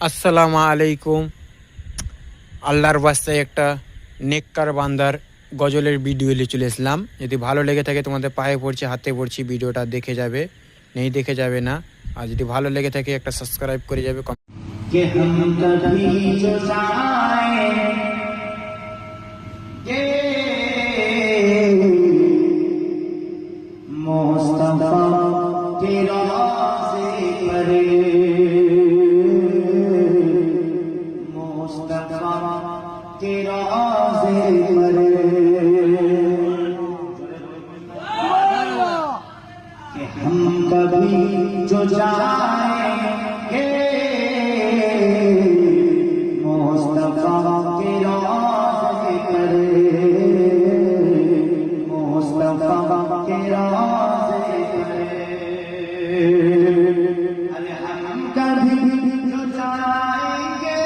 আসসালামু আলাইকুম। আল্লাহর বাস্তায় একটা নেককার বান্দার গজলের ভিডিও নিয়ে চলে এসলাম। যদি ভালো লেগে থাকে তোমাদের পায়ে পড়ছি, হাতে পড়ছি, ভিডিওটা দেখে যাবে, নেই দেখে যাবে না। আর যদি ভালো লেগে থাকে একটা সাবস্ক্রাইব করে যাবে। कि हम कभी जो जाए ये मुस्तफा के रोज़े पर, मुस्तफा के रोज़े पर, कि हम कभी जो जाएंगे मुस्तफा के रोज़े पर, मुस्तफा के रोज़े पर। अरे हम कभी जो जाएंगे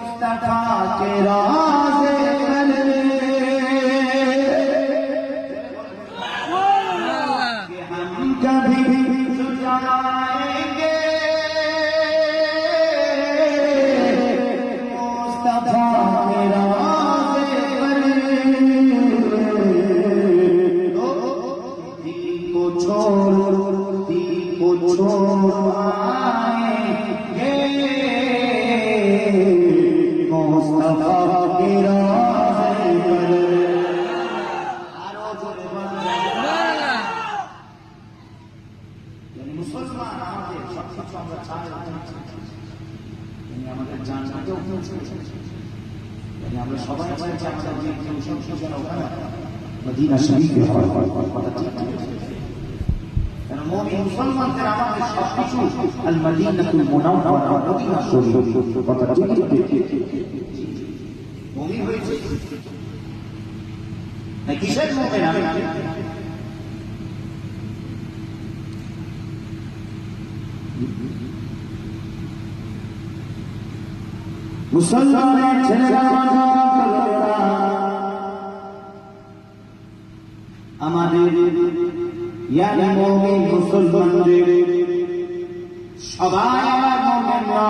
मुस्तफा के रोज़े पर, हम कभी जो जाएंगे मुस्तफा के रोज़े पर, दीन को छोड़ आएंगे मुस्तफा के रोज़े पर। মুসলমান আমাদের সবকিছু আমরা চাই, আমাদের জানটাকেও আমরা সবাই চাই যে আমাদের যে কেউ যেন মদিনা শরীফে হয়, কথা ঠিক ঠিক। কারণ মুমিন মুসলমানদের আমাদের সবকিছু আল মদিনাতুল মুনাওয়ারা, মদিনা শরীফ, কথা ঠিক ঠিক। মুমিন হয়েছে না কিসের মুমিন? আমি মুসলমানের ছেলেরা আমাদের ইয়ানি মুমিন মুসলমানদের সবাই আমার মুমিন না।